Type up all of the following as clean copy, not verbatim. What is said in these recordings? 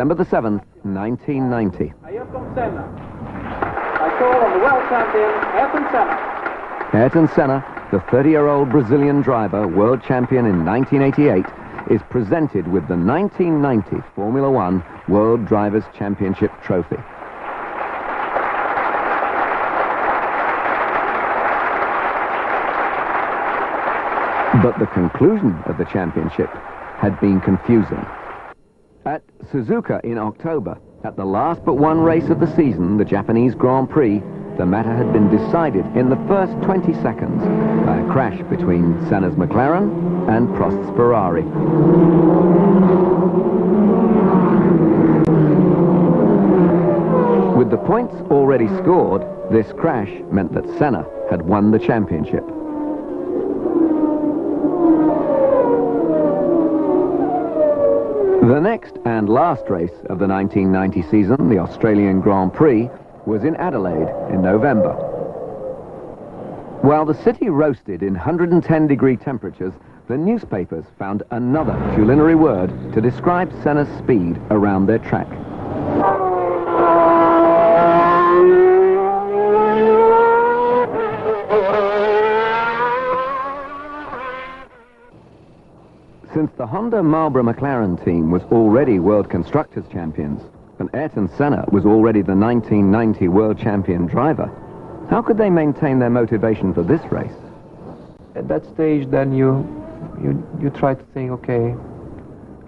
December the 7th, 1990. Ayrton Senna. I call on the world champion, Ayrton Senna. Ayrton Senna, the 30-year-old Brazilian driver, world champion in 1988, is presented with the 1990 Formula One World Drivers' Championship trophy. But the conclusion of the championship had been confusing. At Suzuka in October, at the last but one race of the season, the Japanese Grand Prix, the matter had been decided in the first 20 seconds by a crash between Senna's McLaren and Prost's Ferrari. With the points already scored, this crash meant that Senna had won the championship. The next and last race of the 1990 season, the Australian Grand Prix, was in Adelaide in November. While the city roasted in 110-degree temperatures, the newspapers found another culinary word to describe Senna's speed around their track. Since the Honda Marlboro McLaren team was already World Constructors Champions, and Ayrton Senna was already the 1990 World Champion driver, how could they maintain their motivation for this race? At that stage, then you try to think, okay,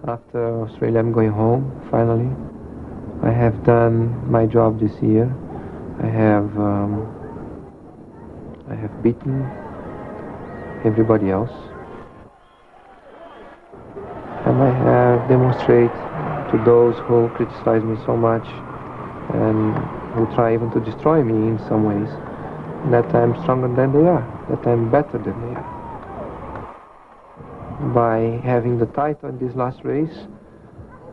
after Australia I'm going home, finally. I have done my job this year. I have beaten everybody else. And I have demonstrated to those who criticize me so much and who try even to destroy me in some ways, that I'm stronger than they are, that I'm better than they are. By having the title in this last race,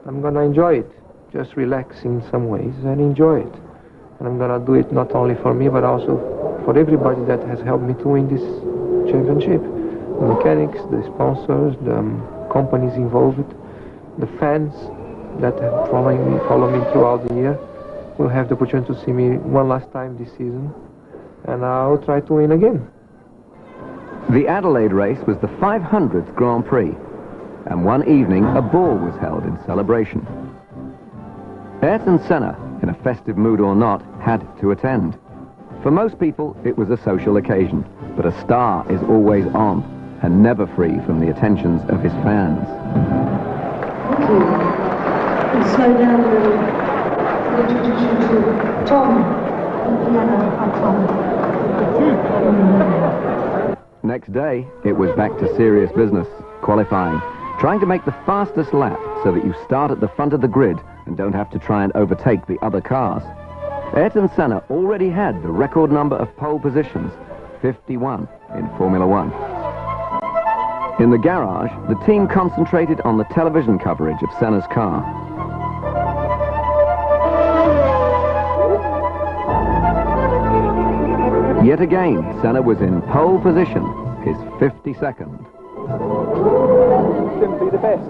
I'm going to enjoy it, just relax in some ways and enjoy it. And I'm going to do it not only for me, but also for everybody that has helped me to win this championship. The mechanics, the sponsors, the companies involved, the fans that have follow me throughout the year will have the opportunity to see me one last time this season, and I'll try to win again. The Adelaide race was the 500th Grand Prix, and one evening a ball was held in celebration. Ayrton Senna, in a festive mood or not, had to attend. For most people, it was a social occasion, but a star is always on, and never free from the attentions of his fans. Thank you. And slow down a little. I'll introduce you to Tom on piano. Hi, Tom. Next day, it was back to serious business, qualifying, trying to make the fastest lap so that you start at the front of the grid and don't have to try and overtake the other cars. Ayrton Senna already had the record number of pole positions, 51 in Formula One. In the garage, the team concentrated on the television coverage of Senna's car. Yet again, Senna was in pole position, his 52nd. Simply the best.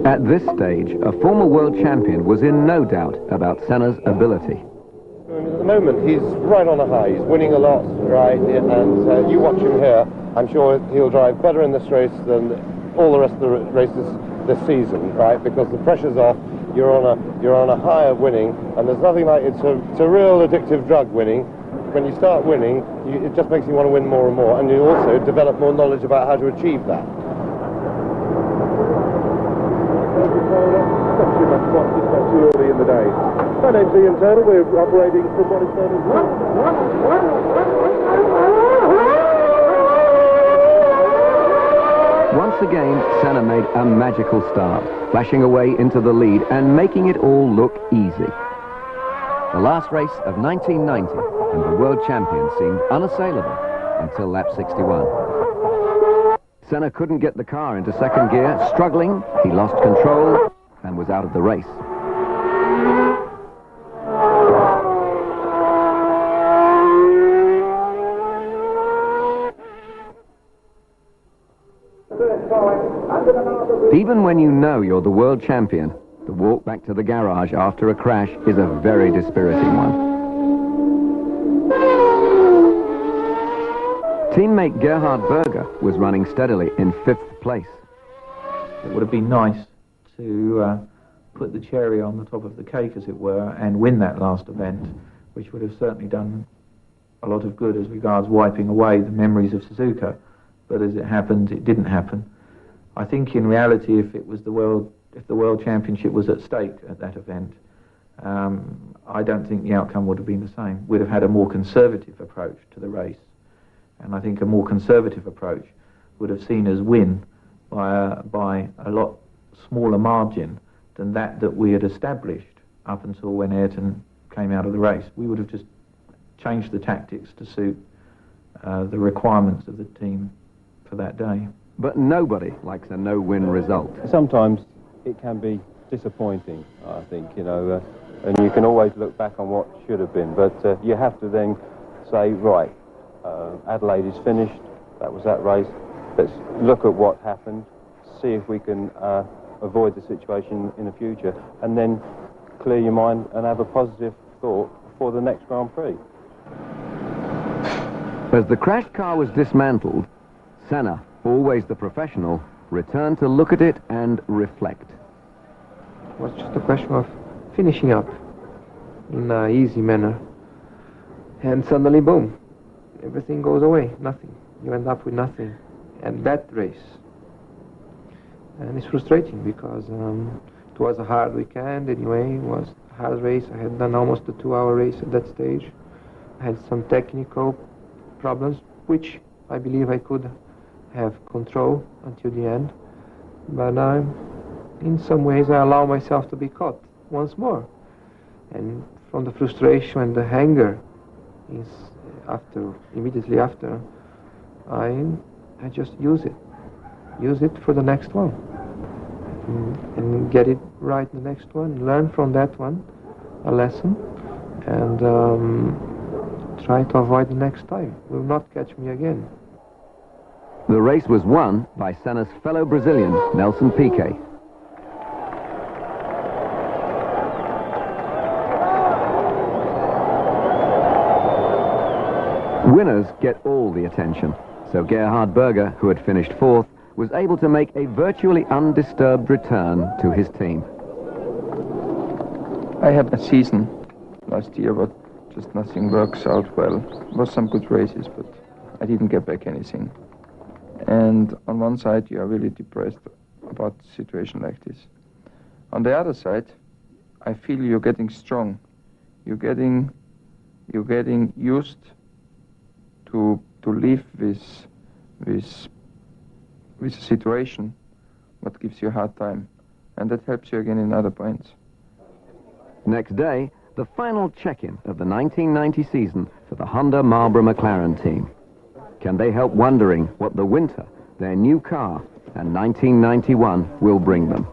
At this stage, a former world champion was in no doubt about Senna's ability. At the moment, he's right on a high. He's winning a lot, right? And you watch him here, I'm sure he'll drive better in this race than all the rest of the races this season, right? Because the pressure's off. You're on a high of winning, and there's nothing like it's a real addictive drug, winning. When you start winning, it just makes you want to win more and more, and you also develop more knowledge about how to achieve that. It's not too early in the day. My name's Ian Turner. We're operating from what is known as... Once again, Senna made a magical start, flashing away into the lead and making it all look easy. The last race of 1990, and the world champion seemed unassailable until lap 61. Senna couldn't get the car into second gear. Struggling, he lost control and was out of the race. Under the Even when you know you're the world champion, the walk back to the garage after a crash is a very dispiriting one. Teammate Gerhard Berger was running steadily in 5th place. It would have been nice to put the cherry on the top of the cake, as it were, and win that last event, which would have certainly done a lot of good as regards wiping away the memories of Suzuka. But as it happened, it didn't happen. I think in reality, if the World Championship was at stake at that event, I don't think the outcome would have been the same. We'd have had a more conservative approach to the race. And I think a more conservative approach would have seen us win by a lot smaller margin than that we had established up until when Ayrton came out of the race. We would have just changed the tactics to suit the requirements of the team for that day. But nobody likes a no-win result. Sometimes it can be disappointing, I think, you know, and you can always look back on what should have been, but you have to then say, right, Adelaide is finished, that was that race, let's look at what happened, see if we can avoid the situation in the future, and then clear your mind and have a positive thought for the next Grand Prix. As the crashed car was dismantled, Senna, always the professional, returned to look at it and reflect. It was just a question of finishing up in an easy manner, and suddenly, boom, everything goes away, nothing. You end up with nothing, and that race. And it's frustrating because it was a hard weekend anyway. It was a hard race. I had done almost a 2-hour race at that stage. I had some technical problems, which I believe I could have control until the end. But in some ways I allow myself to be caught once more. And from the frustration and the anger immediately after, I just use it for the next one, and get it right in the next one, learn from that one a lesson, and try to avoid the next time. Will not catch me again. The race was won by Senna's fellow Brazilian, Nelson Piquet. Winners get all the attention, so Gerhard Berger, who had finished 4th, was able to make a virtually undisturbed return to his team. I had a season last year, but just nothing works out well. There was some good races, but I didn't get back anything. And on one side, you are really depressed about a situation like this. On the other side, I feel you're getting strong. You're getting used to live with a situation what gives you a hard time, and that helps you again in other points. Next day, the final check-in of the 1990 season for the Honda Marlboro McLaren team. Can they help wondering what the winter, their new car, and 1991 will bring them?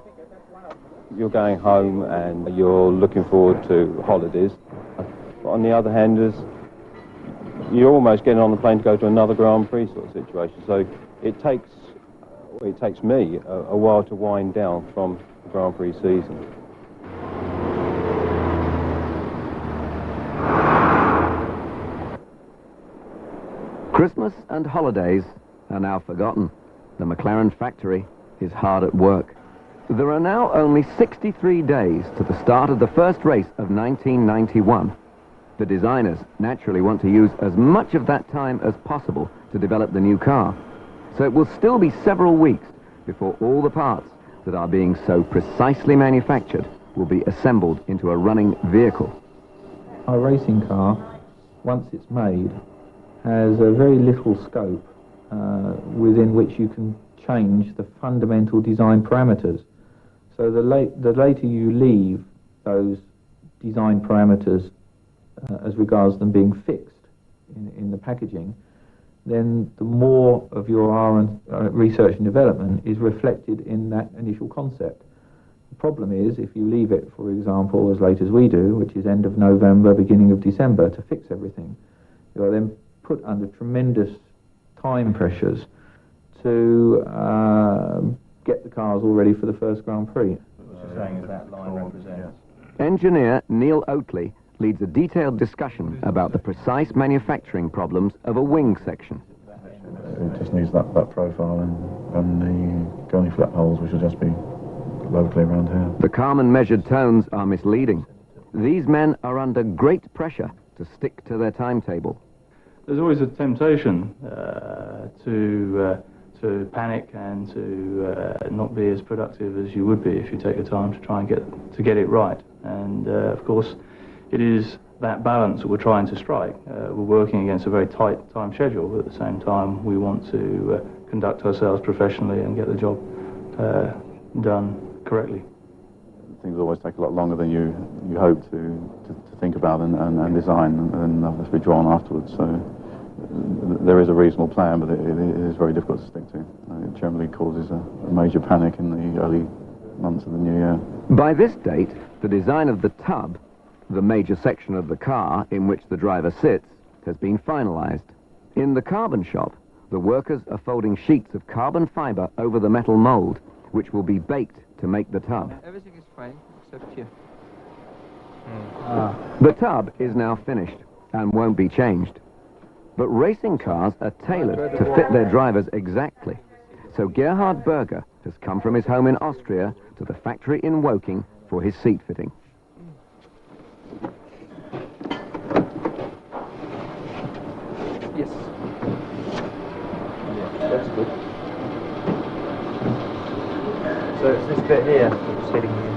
You're going home and you're looking forward to holidays. But on the other hand, you're almost getting on the plane to go to another Grand Prix sort of situation. So it takes me a while to wind down from the Grand Prix season. Christmas and holidays are now forgotten. The McLaren factory is hard at work. There are now only 63 days to the start of the first race of 1991. The designers naturally want to use as much of that time as possible to develop the new car. So it will still be several weeks before all the parts that are being so precisely manufactured will be assembled into a running vehicle. Our racing car, once it's made, has a very little scope within which you can change the fundamental design parameters. So the later you leave those design parameters as regards them being fixed in the packaging, then the more of your research and development is reflected in that initial concept. The problem is, if you leave it, for example, as late as we do, which is end of November, beginning of December, to fix everything, you are then put under tremendous time pressures to get the cars all ready for the first Grand Prix. What you're saying is that line represents. Engineer Neil Oatley leads a detailed discussion about the precise manufacturing problems of a wing section. It just needs that profile and the gurney flap holes, which will just be locally around here. The calm and measured tones are misleading. These men are under great pressure to stick to their timetable. There's always a temptation to panic and to not be as productive as you would be if you take the time to try and get it right. And of course, it is that balance that we're trying to strike. We're working against a very tight time schedule, but at the same time, we want to conduct ourselves professionally and get the job done correctly. Things always take a lot longer than you hope to think about and design, and have to be drawn afterwards. So there is a reasonable plan, but it is very difficult to stick to. It generally causes a major panic in the early months of the new year. By this date, the design of the tub, the major section of the car in which the driver sits, has been finalized. In the carbon shop, the workers are folding sheets of carbon fiber over the metal mold, which will be baked to make the tub. Everything is fine, except here. The tub is now finished and won't be changed. But racing cars are tailored to fit their drivers exactly. So Gerhard Berger has come from his home in Austria to the factory in Woking for his seat fitting. Yes. That's good. So it's this bit here that's sitting here.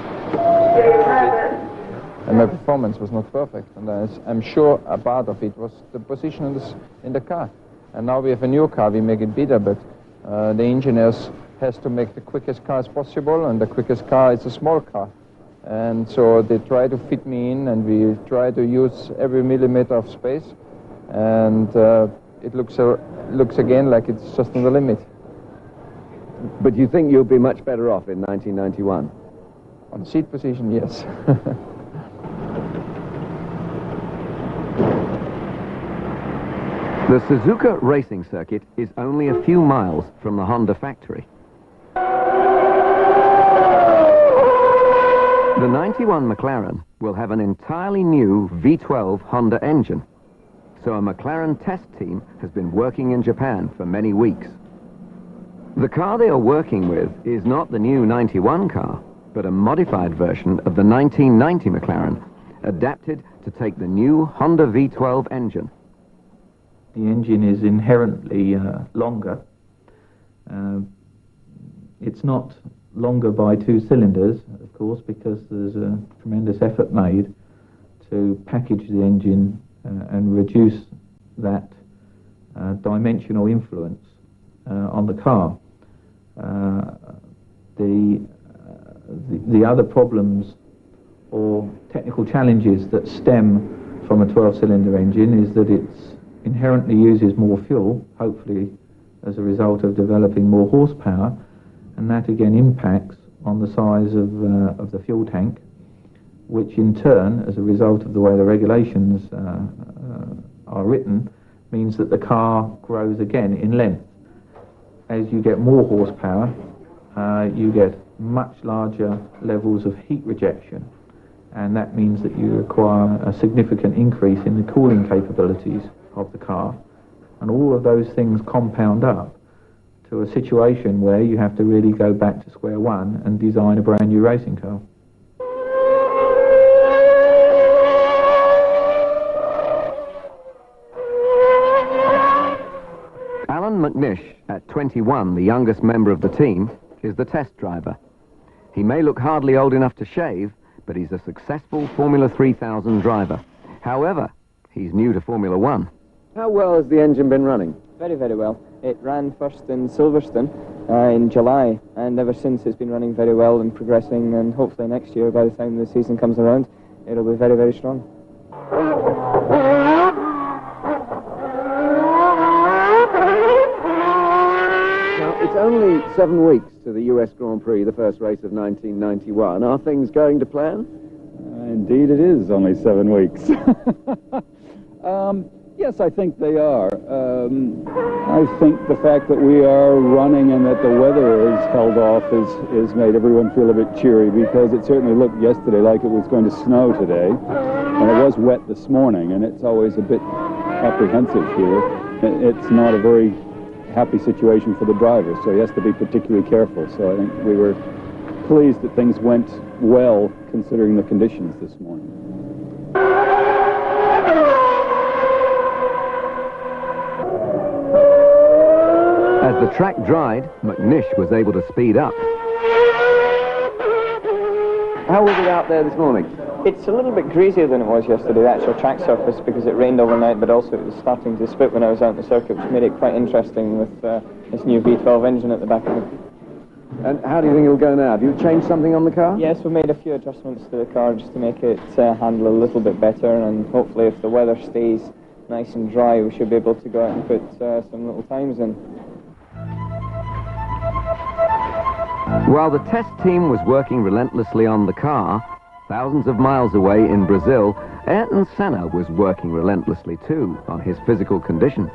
And my performance was not perfect, and I'm sure a part of it was the position in the car. And now we have a new car, we make it better, but the engineers has to make the quickest car as possible, and the quickest car is a small car. And so they try to fit me in, and we try to use every millimeter of space, and it looks again like it's just on the limit. But you think you'll be much better off in 1991? On seat position, yes. The Suzuka racing circuit is only a few miles from the Honda factory. The 91 McLaren will have an entirely new V12 Honda engine. So a McLaren test team has been working in Japan for many weeks. The car they are working with is not the new 91 car, but a modified version of the 1990 McLaren, adapted to take the new Honda V12 engine. The engine is inherently longer. It's not longer by 2 cylinders, of course, because there's a tremendous effort made to package the engine and reduce that dimensional influence on the car. The other problems or technical challenges that stem from a 12-cylinder engine is that it inherently uses more fuel, hopefully as a result of developing more horsepower, and that again impacts on the size of the fuel tank, which in turn, as a result of the way the regulations are written, means that the car grows again in length. As you get more horsepower, you get much larger levels of heat rejection, and that means that you require a significant increase in the cooling capabilities of the car, and all of those things compound up to a situation where you have to really go back to square one and design a brand new racing car. Alan McNish, at 21, the youngest member of the team, is the test driver. He may look hardly old enough to shave, but he's a successful Formula 3000 driver. However, he's new to Formula 1. How well has the engine been running? Very, very well. It ran first in Silverstone in July, and ever since it's been running very well and progressing, and hopefully next year, by the time the season comes around, it'll be very, very strong. Now, it's only 7 weeks to the US Grand Prix, the first race of 1991. Are things going to plan? Indeed it is, only 7 weeks. Yes, I think they are. I think the fact that we are running and that the weather is held off is made everyone feel a bit cheery, because it certainly looked yesterday like it was going to snow today, and it was wet this morning, and it's always a bit apprehensive here. It's not a very happy situation for the driver, so he has to be particularly careful. So I think we were pleased that things went well considering the conditions this morning. As the track dried, McNish was able to speed up. How was it out there this morning? It's a little bit greasier than it was yesterday, the actual track surface, because it rained overnight, but also it was starting to spit when I was out on the circuit, which made it quite interesting with this new V12 engine at the back of it. And how do you think it'll go now? Have you changed something on the car? Yes, we made a few adjustments to the car just to make it handle a little bit better, and hopefully if the weather stays nice and dry, we should be able to go out and put some little times in. While the test team was working relentlessly on the car, thousands of miles away in Brazil, Ayrton Senna was working relentlessly too on his physical condition.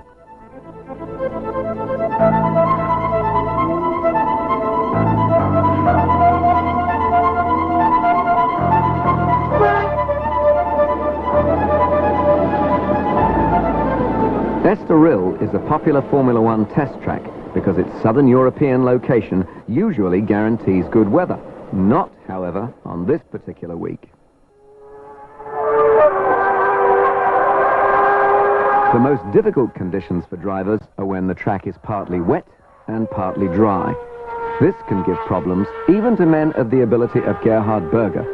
Estoril is a popular Formula One test track because its southern European location usually guarantees good weather. Not, however, on this particular week. The most difficult conditions for drivers are when the track is partly wet and partly dry. This can give problems even to men of the ability of Gerhard Berger.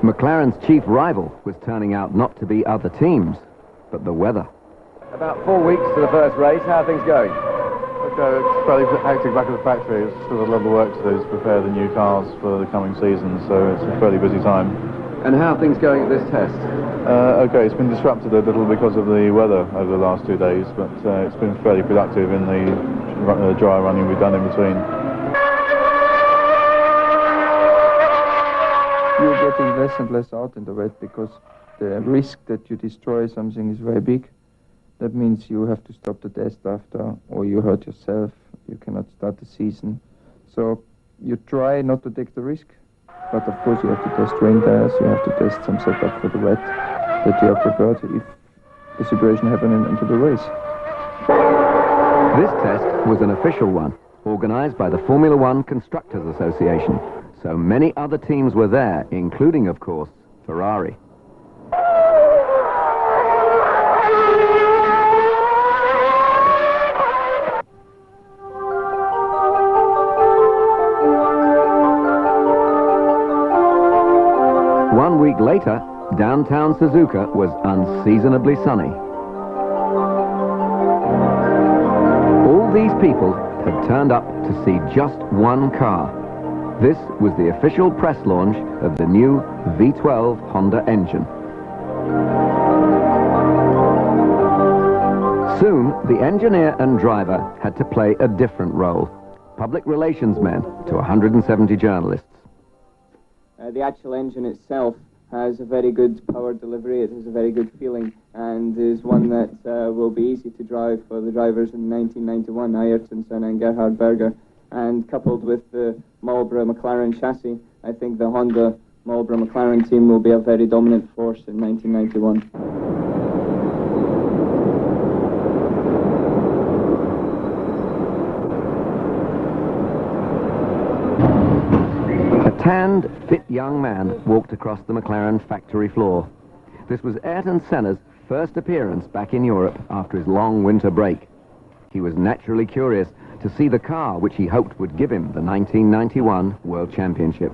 McLaren's chief rival was turning out not to be other teams, but the weather. About 4 weeks to the first race. How are things going? Okay, it's fairly hectic back at the factory. It's still a lot of work to do to prepare the new cars for the coming season, so it's a fairly busy time. And how are things going at this test? Okay, it's been disrupted a little because of the weather over the last 2 days, but it's been fairly productive in the dry running we've done in between. You're getting less and less out in the wet because the risk that you destroy something is very big. That means you have to stop the test after, or you hurt yourself, you cannot start the season. So you try not to take the risk, but of course you have to test rain tires, you have to test some setup for the wet that you are prepared if the situation happens into the race. This test was an official one, organized by the Formula One Constructors Association. So many other teams were there, including, of course, Ferrari. One week later, downtown Suzuka was unseasonably sunny. All these people had turned up to see just one car. This was the official press launch of the new V12 Honda engine. Soon, the engineer and driver had to play a different role. Public relations men to 170 journalists. The actual engine itself has a very good power delivery, it has a very good feeling, and is one that will be easy to drive for the drivers in 1991, Ayrton Senna and Gerhard Berger. And coupled with the Marlboro McLaren chassis, I think the Honda Marlboro McLaren team will be a very dominant force in 1991. A tanned, fit young man walked across the McLaren factory floor. This was Ayrton Senna's first appearance back in Europe after his long winter break. He was naturally curious to see the car which he hoped would give him the 1991 World Championship.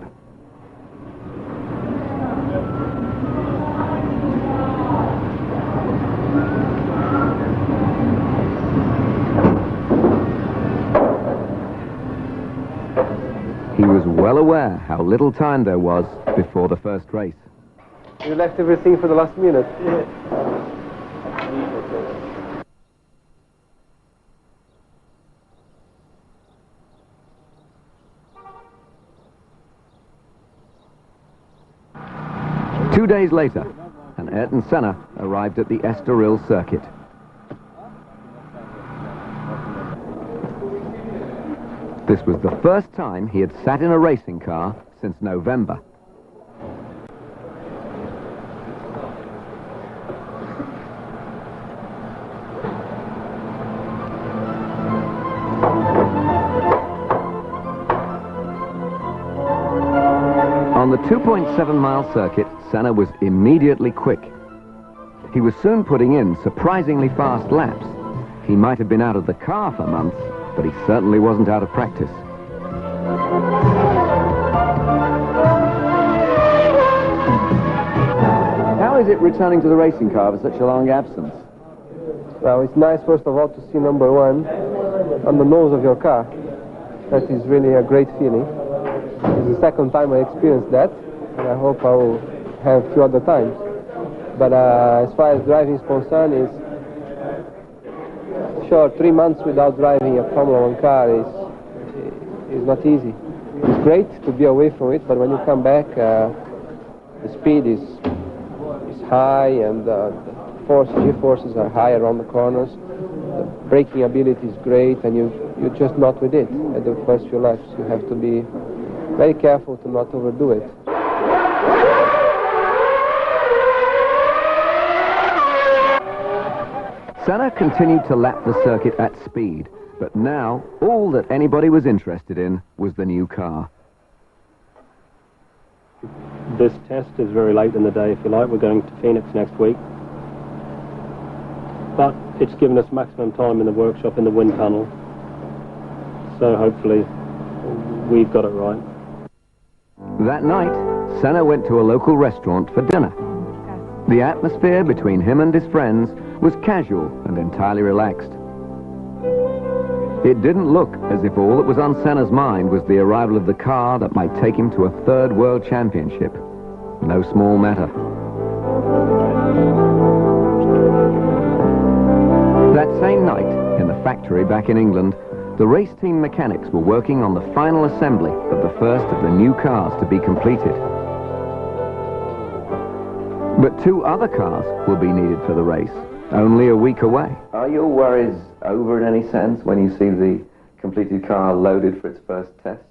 He was well aware how little time there was before the first race. You left everything for the last minute? Yeah. 2 days later, and Ayrton Senna arrived at the Estoril circuit. This was the first time he had sat in a racing car since November. On the 2.7-mile circuit, Senna was immediately quick. He was soon putting in surprisingly fast laps. He might have been out of the car for months, but he certainly wasn't out of practice. How is it returning to the racing car with such a long absence? Well, it's nice, first of all, to see number one on the nose of your car. That is really a great feeling. It's the second time I experienced that, and I hope I will have a few other times. But as far as driving is concerned, sure, 3 months without driving a Formula 1 car is not easy. It's great to be away from it, but when you come back, the speed is high, and the G-forces are high around the corners. The braking ability is great, and you're just not with it at the first few laps. You have to be very careful to not overdo it. Senna continued to lap the circuit at speed, but now all that anybody was interested in was the new car. This test is very late in the day, if you like. We're going to Phoenix next week. But it's given us maximum time in the workshop in the wind tunnel. So hopefully we've got it right. That night, Senna went to a local restaurant for dinner. The atmosphere between him and his friends was casual and entirely relaxed. It didn't look as if all that was on Senna's mind was the arrival of the car that might take him to a third world championship. No small matter. That same night, in the factory back in England, the race team mechanics were working on the final assembly of the first of the new cars to be completed. But 2 other cars will be needed for the race, only a week away. Are your worries over in any sense when you see the completed car loaded for its first test?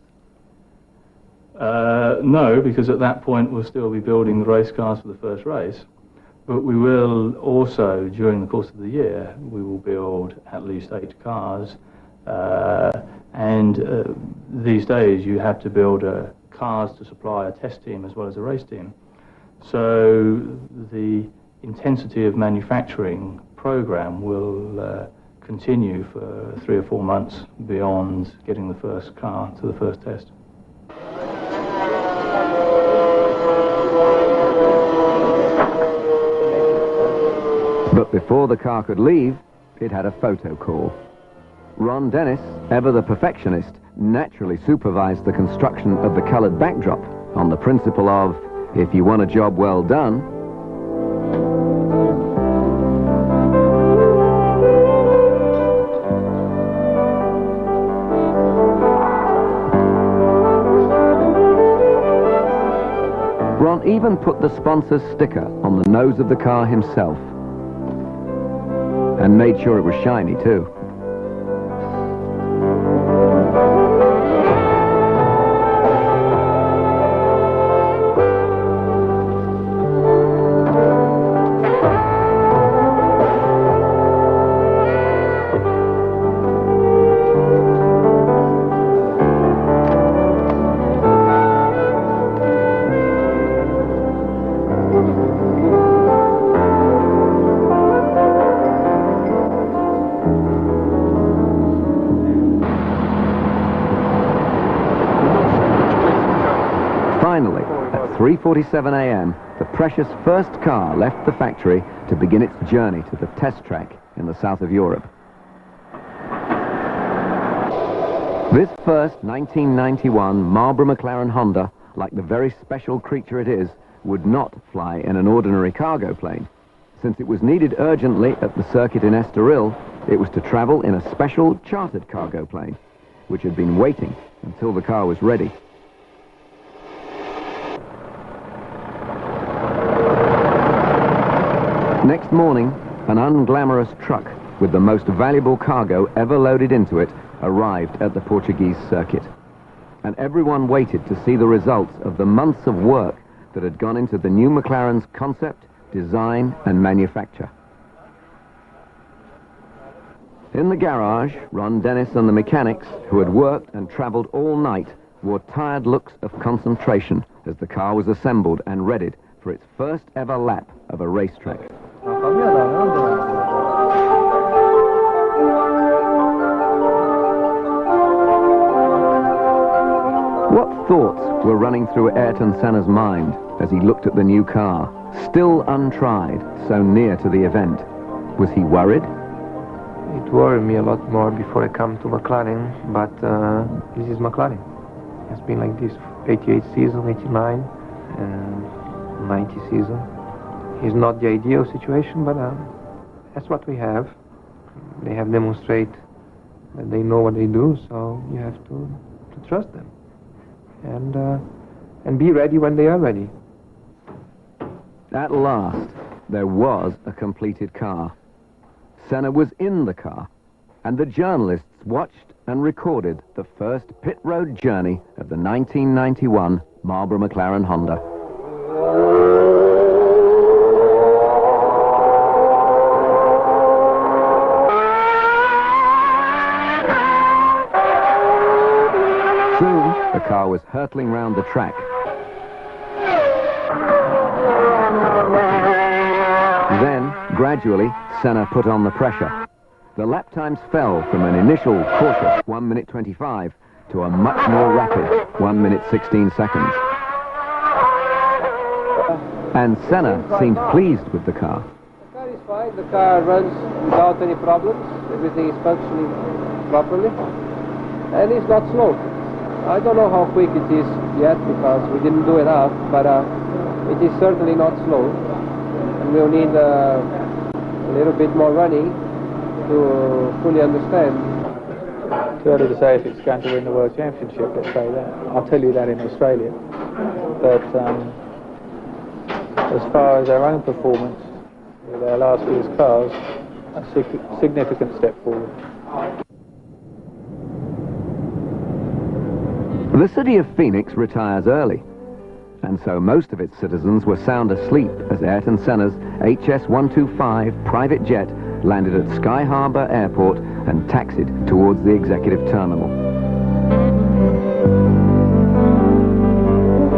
No, because at that point we'll still be building the race cars for the first race. But we will also, during the course of the year, we will build at least 8 cars. These days you have to build cars to supply a test team as well as a race team. So the intensity of manufacturing program will continue for 3 or 4 months beyond getting the first car to the first test. But before the car could leave, it had a photo call. Ron Dennis, ever the perfectionist, naturally supervised the construction of the coloured backdrop on the principle of, if you want a job well done, Ron even put the sponsor's sticker on the nose of the car himself. And made sure it was shiny too. Finally, at 3:47 a.m., the precious first car left the factory to begin its journey to the test track in the south of Europe. This first 1991 Marlboro McLaren Honda, like the very special creature it is, would not fly in an ordinary cargo plane. Since it was needed urgently at the circuit in Estoril, it was to travel in a special chartered cargo plane, which had been waiting until the car was ready. Next morning, an unglamorous truck with the most valuable cargo ever loaded into it arrived at the Portuguese circuit. And everyone waited to see the results of the months of work that had gone into the new McLaren's concept, design and manufacture. In the garage, Ron Dennis and the mechanics, who had worked and travelled all night, wore tired looks of concentration as the car was assembled and readied for its first ever lap of a racetrack. What thoughts were running through Ayrton Senna's mind as he looked at the new car, still untried, so near to the event? Was he worried? It worried me a lot more before I come to McLaren, but this is McLaren. It's been like this 88 season, 89, and 90 season. It's not the ideal situation, but that's what we have. They have demonstrated that they know what they do, so you have to trust them. And be ready when they are ready. At last, there was a completed car. Senna was in the car, and the journalists watched and recorded the first pit road journey of the 1991 Marlboro McLaren Honda. Soon, the car was hurtling round the track. Then, gradually, Senna put on the pressure. The lap times fell from an initial cautious 1 minute 25 to a much more rapid 1 minute 16 seconds. And Senna seemed pleased with the car. The car is fine, the car runs without any problems, everything is functioning properly, and it's not slow. I don't know how quick it is yet because we didn't do enough, but it is certainly not slow. And we'll need a little bit more running to fully understand. Too early to say if it's going to win the World Championship, let's say that. I'll tell you that in Australia. But as far as our own performance with our last year's cars, a significant step forward. The city of Phoenix retires early, and so most of its citizens were sound asleep as Ayrton Senna's HS-125 private jet landed at Sky Harbor Airport and taxied towards the executive terminal.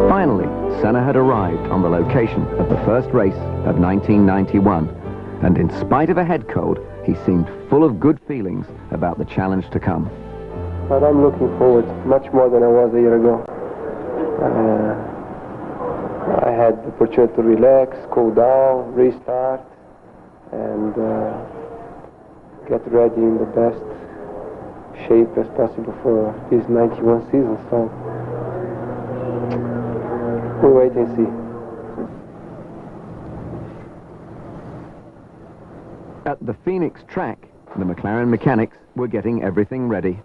Finally, Senna had arrived on the location of the first race of 1991, and in spite of a head cold, he seemed full of good feelings about the challenge to come. But I'm looking forward much more than I was a year ago. I had the opportunity to relax, cool down, restart, and get ready in the best shape as possible for this 91 season. So we'll wait and see. At the Phoenix track, the McLaren mechanics were getting everything ready.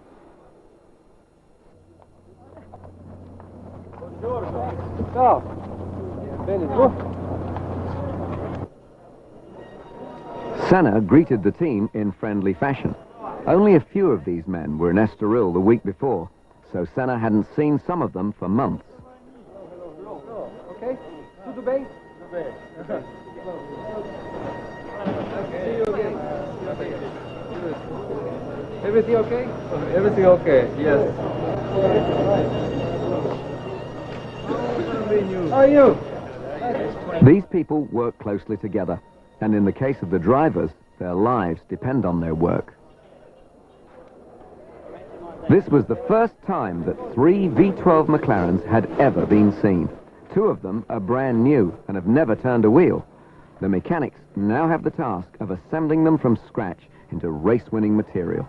Senna greeted the team in friendly fashion. Only a few of these men were in Estoril the week before, so Senna hadn't seen some of them for months. Okay? Tudo bem? See you again. Everything okay? Everything okay, yes. How are you? These people work closely together, and in the case of the drivers, their lives depend on their work. This was the first time that 3 V12 McLarens had ever been seen. 2 of them are brand new and have never turned a wheel. The mechanics now have the task of assembling them from scratch into race-winning material.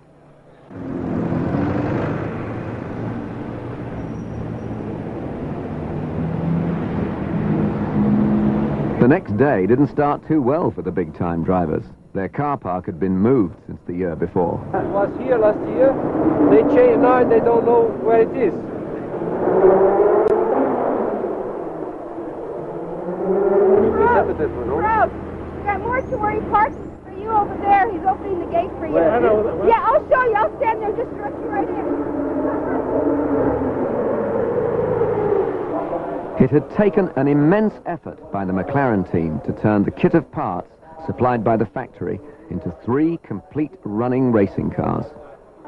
The next day didn't start too well for the big-time drivers. Their car park had been moved since the year before. It was here last year. They changed now and they don't know where it is. that mortuary parking for you over there. He's opening the gate for you. Where? Yeah, I'll show you. I'll stand there, just direct you right in. It had taken an immense effort by the McLaren team to turn the kit of parts supplied by the factory into 3 complete running racing cars.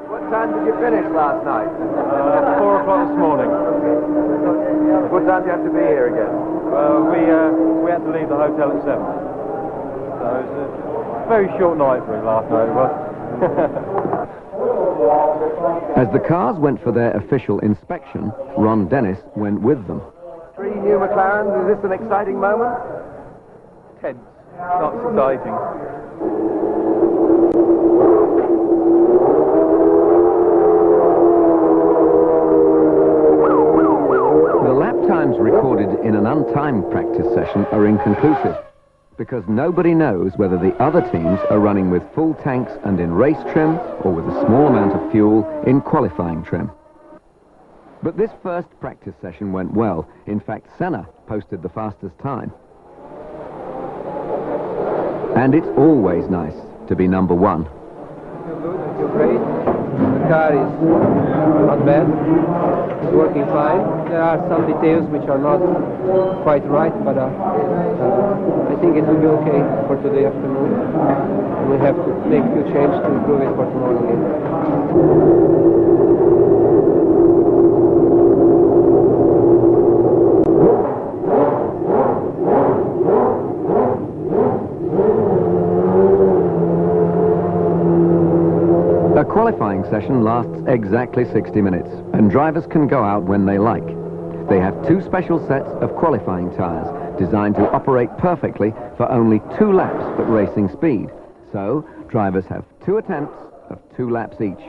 What time did you finish last night? 4 o'clock this morning. What time do you have to be here again? Well, we had to leave the hotel at 7. So it was a very short night for us last night, it was. As the cars went for their official inspection, Ron Dennis went with them. 3 new McLarens, is this an exciting moment? Tense, not exciting. The lap times recorded in an untimed practice session are inconclusive, because nobody knows whether the other teams are running with full tanks and in race trim, or with a small amount of fuel in qualifying trim. But this first practice session went well. In fact, Senna posted the fastest time. And it's always nice to be number 1. I feel good, I feel great. The car is not bad. It's working fine. There are some details which are not quite right, but I think it will be okay for today afternoon. And we have to make a few changes to improve it for tomorrow again. A qualifying session lasts exactly 60 minutes, and drivers can go out when they like. They have 2 special sets of qualifying tyres, designed to operate perfectly for only 2 laps at racing speed. So, drivers have 2 attempts of 2 laps each.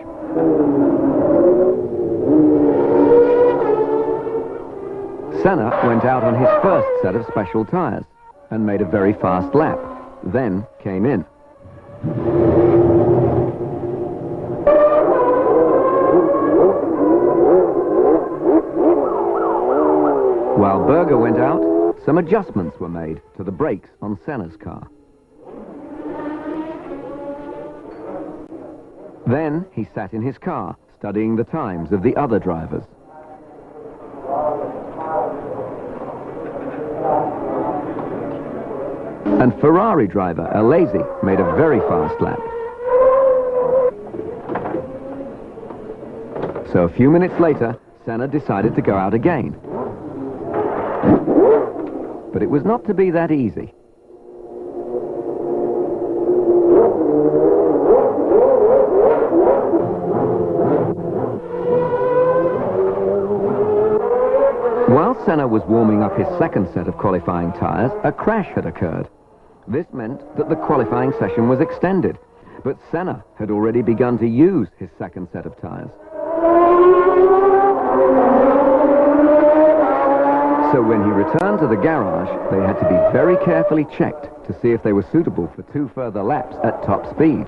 Senna went out on his first set of special tyres, and made a very fast lap, then came in. While Berger went out, some adjustments were made to the brakes on Senna's car. Then he sat in his car, studying the times of the other drivers. And Ferrari driver Alesi made a very fast lap. So a few minutes later, Senna decided to go out again. But it was not to be that easy. While Senna was warming up his second set of qualifying tyres, a crash had occurred. This meant that the qualifying session was extended, but Senna had already begun to use his second set of tyres. So when he returned to the garage, they had to be very carefully checked to see if they were suitable for 2 further laps at top speed.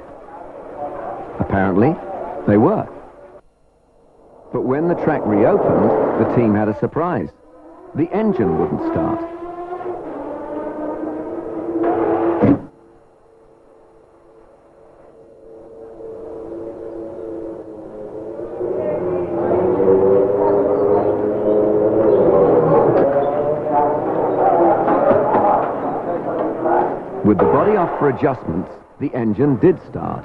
Apparently, they were. But when the track reopened, the team had a surprise. The engine wouldn't start. With the body off for adjustments, the engine did start.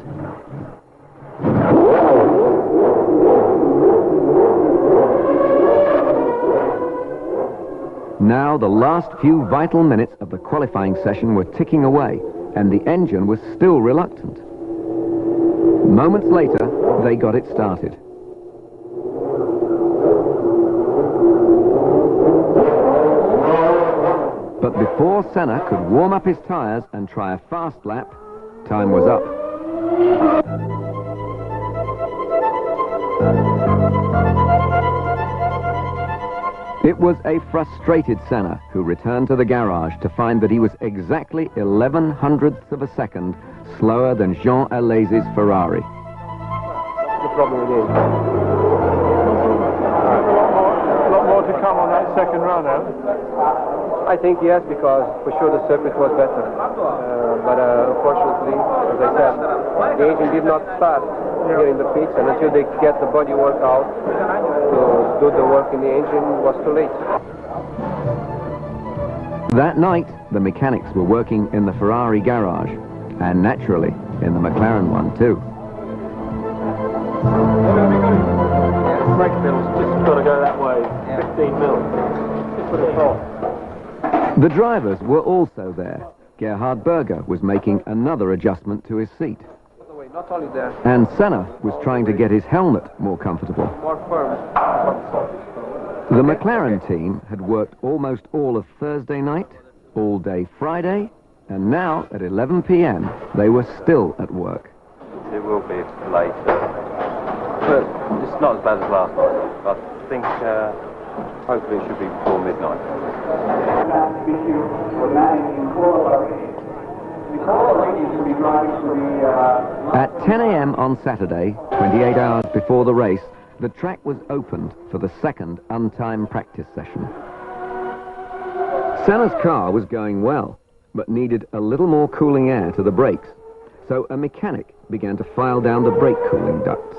Now the last few vital minutes of the qualifying session were ticking away, and the engine was still reluctant. Moments later, they got it started. But before Senna could warm up his tyres and try a fast lap, time was up. It was a frustrated Senna who returned to the garage to find that he was exactly 11/100ths of a second slower than Jean Alesi's Ferrari. What's the problem again? A lot more to come on that second run, huh? I think yes, because for sure the circuit was better. But unfortunately, as I said, the engine did not start here in the pits, and until they get the body work out to do the work in the engine, it was too late. That night, the mechanics were working in the Ferrari garage, and naturally, in the McLaren one too. Brake pedal's just got to go that way, 15 mil. Just put it off. The drivers were also there. Gerhard Berger was making another adjustment to his seat. Not only there, And Senna was trying to get his helmet more comfortable. more firm. The McLaren team had worked almost all of Thursday night, all day Friday, and now at 11 p.m. they were still at work. It will be late, but it's not as bad as last night. I think hopefully it should be before midnight. At 10 a.m. on Saturday, 28 hours before the race, the track was opened for the second untimed practice session. Senna's car was going well, but needed a little more cooling air to the brakes, so a mechanic began to file down the brake cooling ducts.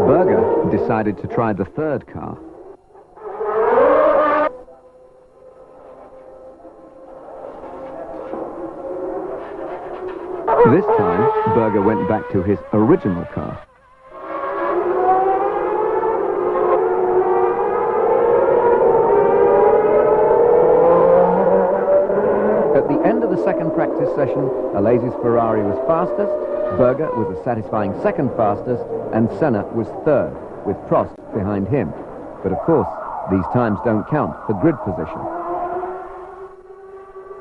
Berger decided to try the third car. This time, Berger went back to his original car. At the end of the second practice session, Alesi's Ferrari was fastest, Berger was a satisfying second fastest, and Senna was third, with Prost behind him. But of course, these times don't count for grid position.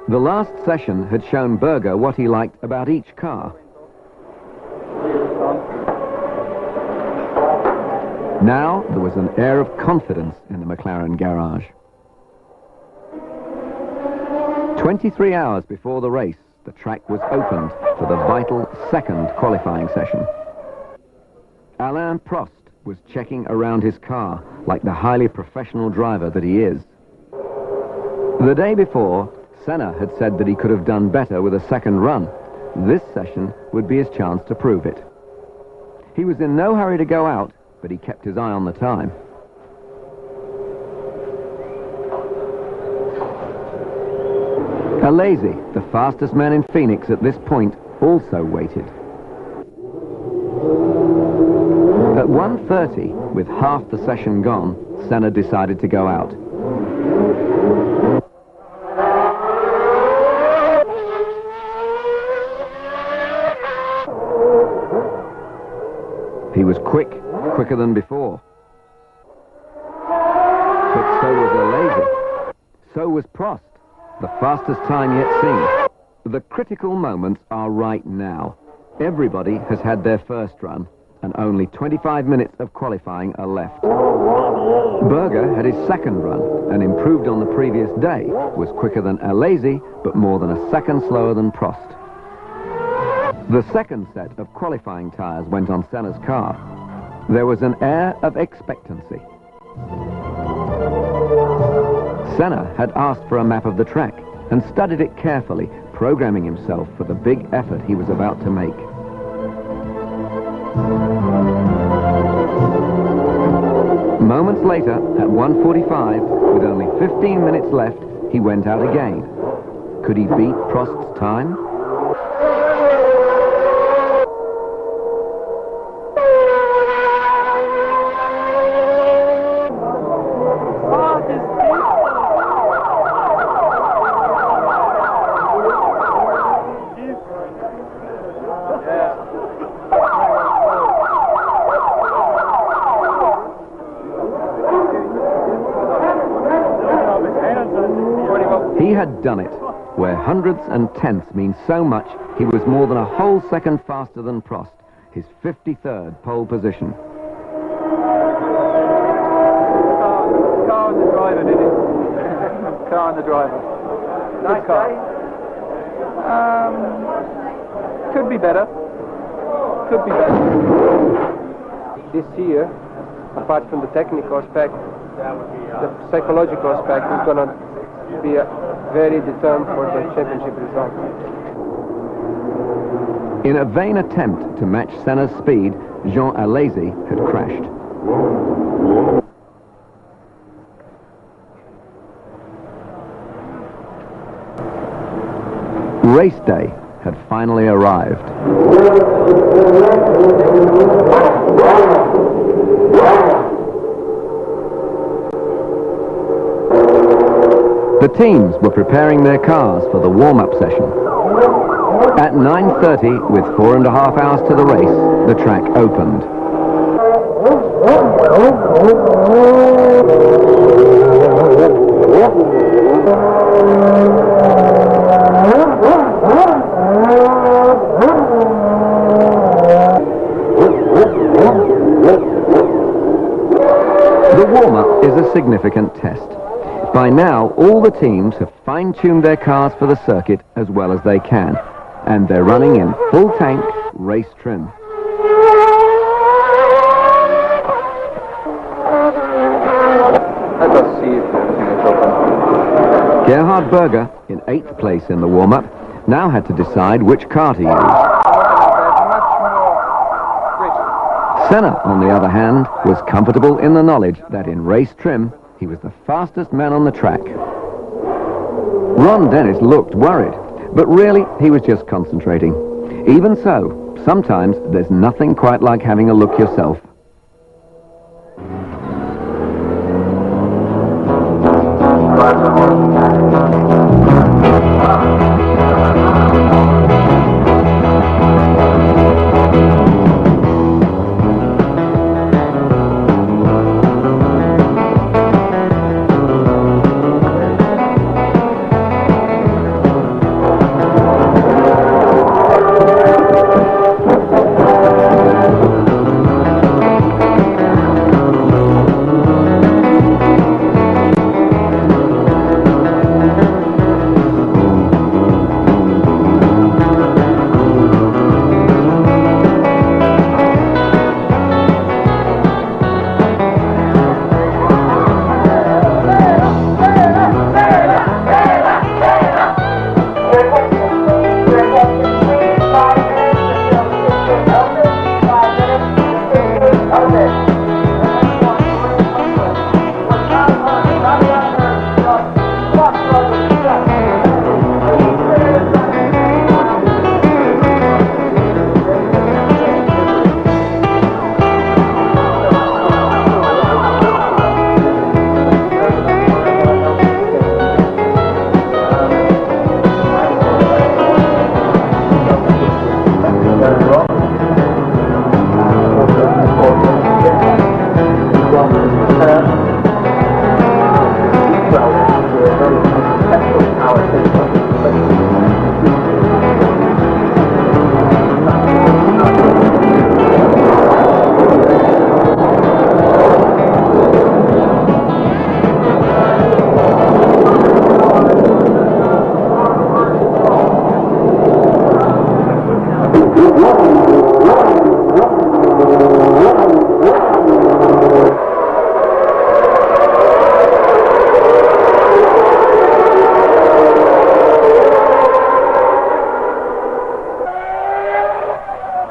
The last session had shown Berger what he liked about each car. Now there was an air of confidence in the McLaren garage. 23 hours before the race, the track was opened for the vital second qualifying session. Alain Prost was checking around his car like the highly professional driver that he is. The day before, Senna had said that he could have done better with a second run. This session would be his chance to prove it. He was in no hurry to go out, but he kept his eye on the time. Alesi, the fastest man in Phoenix at this point, also waited. At 1:30, with half the session gone, Senna decided to go out. He was quicker than before. But so was Alesi. So was Prost, the fastest time yet seen. The critical moments are right now. Everybody has had their first run, and only 25 minutes of qualifying are left. Berger had his second run, and improved on the previous day, was quicker than Alesi, but more than a second slower than Prost. The second set of qualifying tyres went on Senna's car. There was an air of expectancy. Senna had asked for a map of the track and studied it carefully, programming himself for the big effort he was about to make. Moments later, at 1:45, with only 15 minutes left, he went out again. Could he beat Prost's time? He had done it. Where hundredths and tenths mean so much, he was more than a whole second faster than Prost, his 53rd pole position. Car and the driver did it. Car and the driver. Nice car. Could be better. could be better. This year, apart from the technical aspect, the psychological aspect is going to be very determined for the championship result. In a vain attempt to match Senna's speed, Jean Alesi had crashed. Race day had finally arrived. The teams were preparing their cars for the warm-up session. At 9:30, with 4.5 hours to the race, the track opened. The warm-up is a significant test. By now, all the teams have fine-tuned their cars for the circuit as well as they can, and they're running in full-tank race trim. Let us see if everything is open. Gerhard Berger, in 8th place in the warm-up, now had to decide which car to use. Senna, on the other hand, was comfortable in the knowledge that in race trim, he was the fastest man on the track. Ron Dennis looked worried, but really he was just concentrating. Even so, sometimes there's nothing quite like having a look yourself.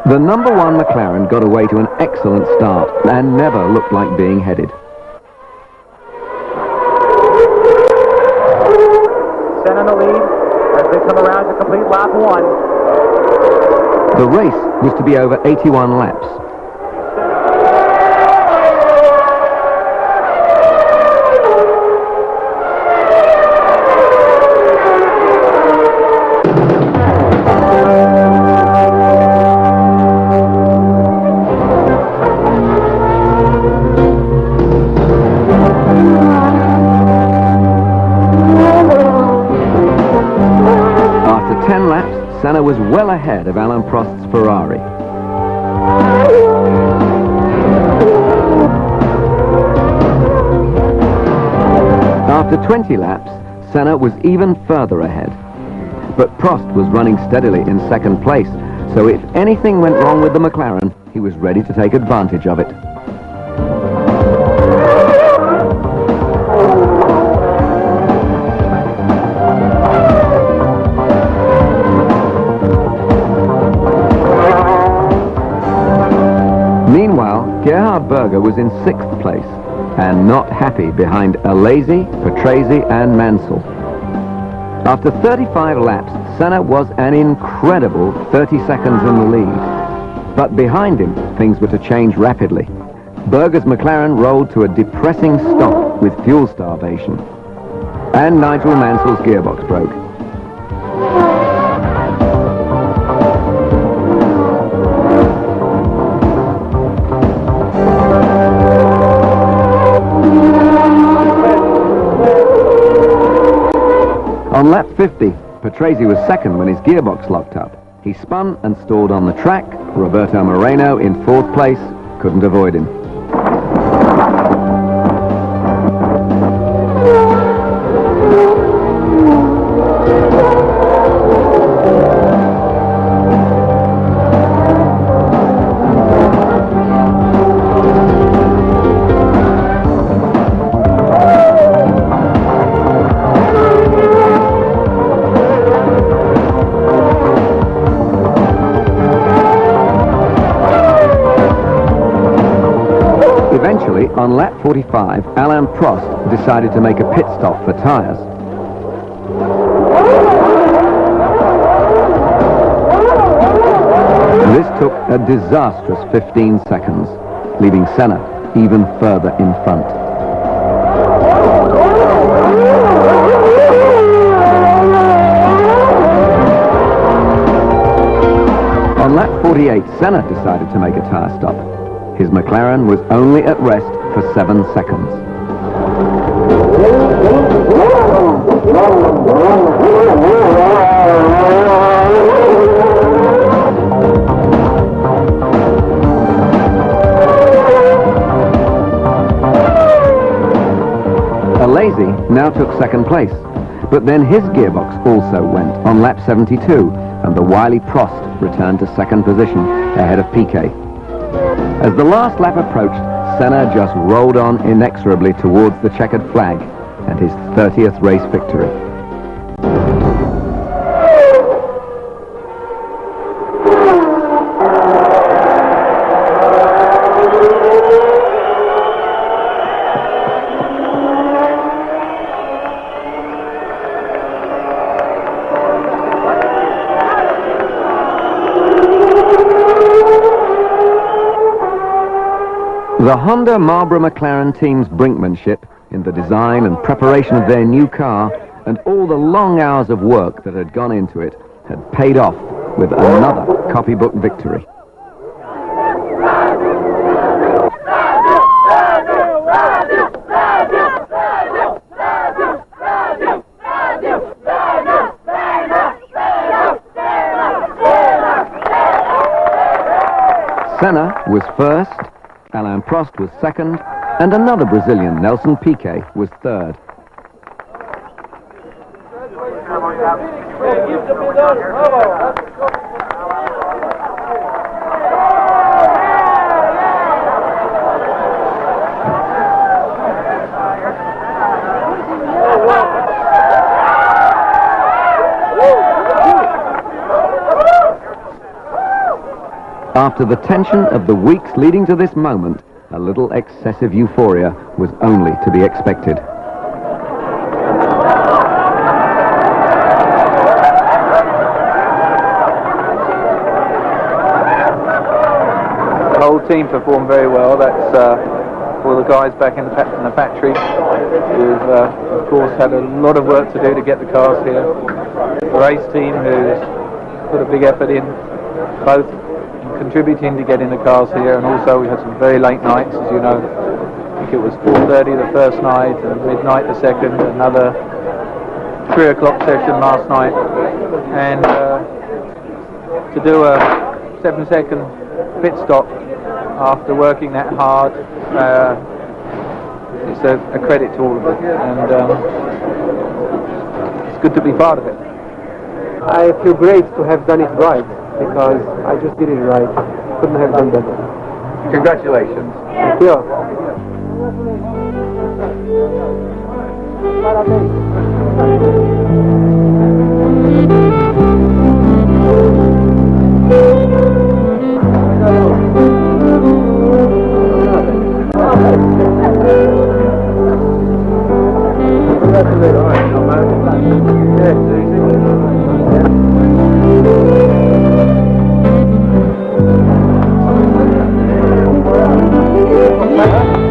The number 1 McLaren got away to an excellent start and never looked like being headed. Senna in the lead as they come around to complete lap 1. The race was to be over 81 laps. Senna was well ahead of Alain Prost's Ferrari. After 20 laps, Senna was even further ahead. But Prost was running steadily in second place, So if anything went wrong with the McLaren, he was ready to take advantage of it. Meanwhile, Gerhard Berger was in 6th place and not happy behind Alesi, Patrese and Mansell. After 35 laps, Senna was an incredible 30 seconds in the lead. But behind him, things were to change rapidly. Berger's McLaren rolled to a depressing stop with fuel starvation. And Nigel Mansell's gearbox broke. On lap 50, Patrese was second when his gearbox locked up. He spun and stalled on the track. Roberto Moreno in 4th place couldn't avoid him. Eventually, on lap 45, Alain Prost decided to make a pit stop for tyres. This took a disastrous 15 seconds, leaving Senna even further in front. On lap 48, Senna decided to make a tyre stop. His McLaren was only at rest for 7 seconds. Alesi now took 2nd place, but then his gearbox also went on lap 72, and the wily Prost returned to 2nd position ahead of Piquet. As the last lap approached, Senna just rolled on inexorably towards the checkered flag and his 30th race victory. The Honda Marlboro McLaren team's brinkmanship in the design and preparation of their new car and all the long hours of work that had gone into it had paid off with another copybook victory. Senna was first, Alain Prost was second, and another Brazilian, Nelson Piquet, was third. After the tension of the weeks leading to this moment, a little excessive euphoria was only to be expected. The whole team performed very well. That's all the guys back in the factory who've, of course, had a lot of work to do to get the cars here. The race team who's put a big effort in, both contributing to getting the cars here, and also we had some very late nights, as you know. I think it was 4:30 the first night and midnight the second, another 3 o'clock session last night, and to do a 7-second pit stop after working that hard, it's a credit to all of it, and it's good to be part of it. I feel great to have done it right. because I just did it right. Couldn't have done better. Congratulations. Thank you. Yeah,